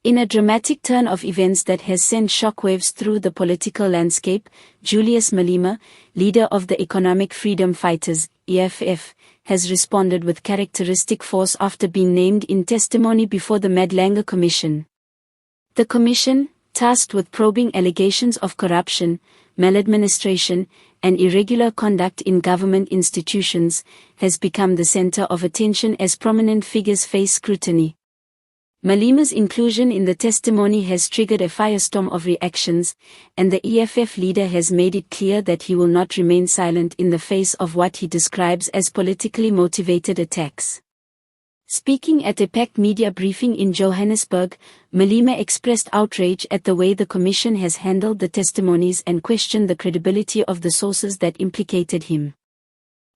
In a dramatic turn of events that has sent shockwaves through the political landscape, Julius Malema, leader of the Economic Freedom Fighters, EFF, has responded with characteristic force after being named in testimony before the Madlanga Commission. The commission, tasked with probing allegations of corruption, maladministration, and irregular conduct in government institutions, has become the center of attention as prominent figures face scrutiny. Malema's inclusion in the testimony has triggered a firestorm of reactions, and the EFF leader has made it clear that he will not remain silent in the face of what he describes as politically motivated attacks. Speaking at a packed media briefing in Johannesburg, Malema expressed outrage at the way the Commission has handled the testimonies and questioned the credibility of the sources that implicated him.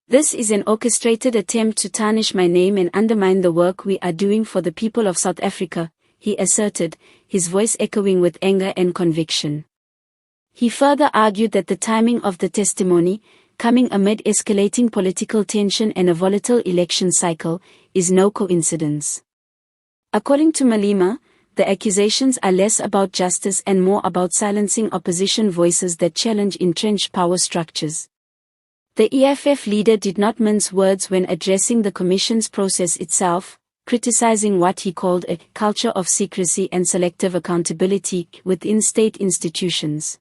"This is an orchestrated attempt to tarnish my name and undermine the work we are doing for the people of South Africa," he asserted, his voice echoing with anger and conviction. He further argued that the timing of the testimony, coming amid escalating political tension and a volatile election cycle, is no coincidence. According to Malema, the accusations are less about justice and more about silencing opposition voices that challenge entrenched power structures. The EFF leader did not mince words when addressing the Commission's process itself, criticizing what he called a culture of secrecy and selective accountability within state institutions.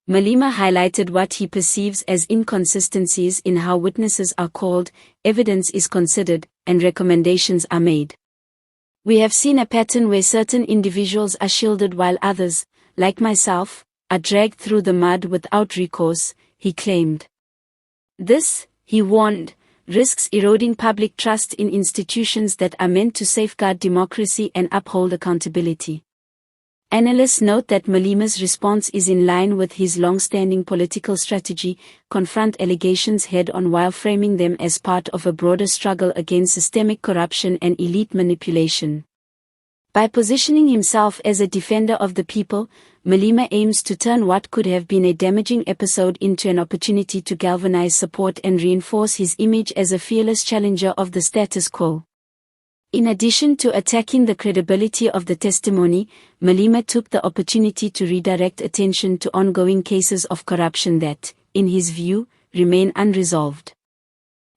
Malema highlighted what he perceives as inconsistencies in how witnesses are called, evidence is considered, and recommendations are made. "We have seen a pattern where certain individuals are shielded while others, like myself, are dragged through the mud without recourse," he claimed. This, he warned, risks eroding public trust in institutions that are meant to safeguard democracy and uphold accountability. Analysts note that Malema's response is in line with his long-standing political strategy: confront allegations head-on while framing them as part of a broader struggle against systemic corruption and elite manipulation. By positioning himself as a defender of the people, Malema aims to turn what could have been a damaging episode into an opportunity to galvanize support and reinforce his image as a fearless challenger of the status quo. In addition to attacking the credibility of the testimony, Malema took the opportunity to redirect attention to ongoing cases of corruption that, in his view, remain unresolved.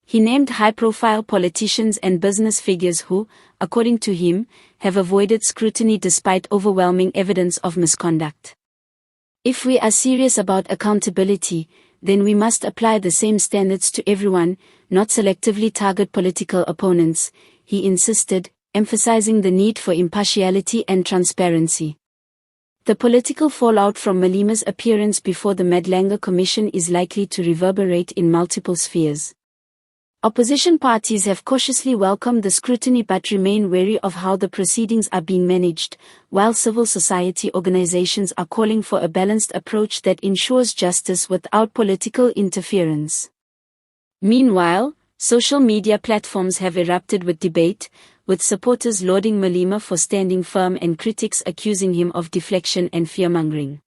He named high-profile politicians and business figures who, according to him, have avoided scrutiny despite overwhelming evidence of misconduct. "If we are serious about accountability, then we must apply the same standards to everyone, not selectively target political opponents," he insisted, emphasizing the need for impartiality and transparency. The political fallout from Malema's appearance before the Madlanga Commission is likely to reverberate in multiple spheres. Opposition parties have cautiously welcomed the scrutiny but remain wary of how the proceedings are being managed, while civil society organizations are calling for a balanced approach that ensures justice without political interference. Meanwhile, social media platforms have erupted with debate, with supporters lauding Malema for standing firm and critics accusing him of deflection and fearmongering.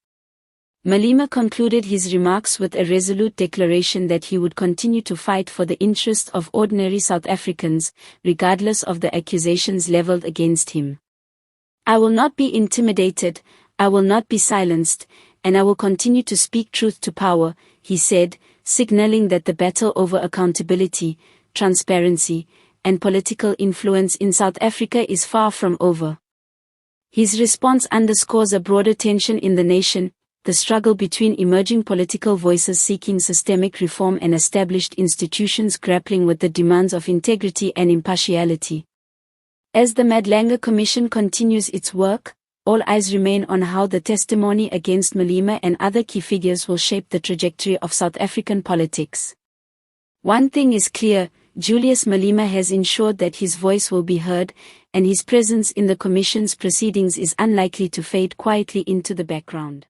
Malema concluded his remarks with a resolute declaration that he would continue to fight for the interests of ordinary South Africans, regardless of the accusations leveled against him. "I will not be intimidated, I will not be silenced, and I will continue to speak truth to power," he said, signaling that the battle over accountability, transparency, and political influence in South Africa is far from over. His response underscores a broader tension in the nation: the struggle between emerging political voices seeking systemic reform and established institutions grappling with the demands of integrity and impartiality. As the Madlanga Commission continues its work, all eyes remain on how the testimony against Malema and other key figures will shape the trajectory of South African politics. One thing is clear: Julius Malema has ensured that his voice will be heard, and his presence in the Commission's proceedings is unlikely to fade quietly into the background.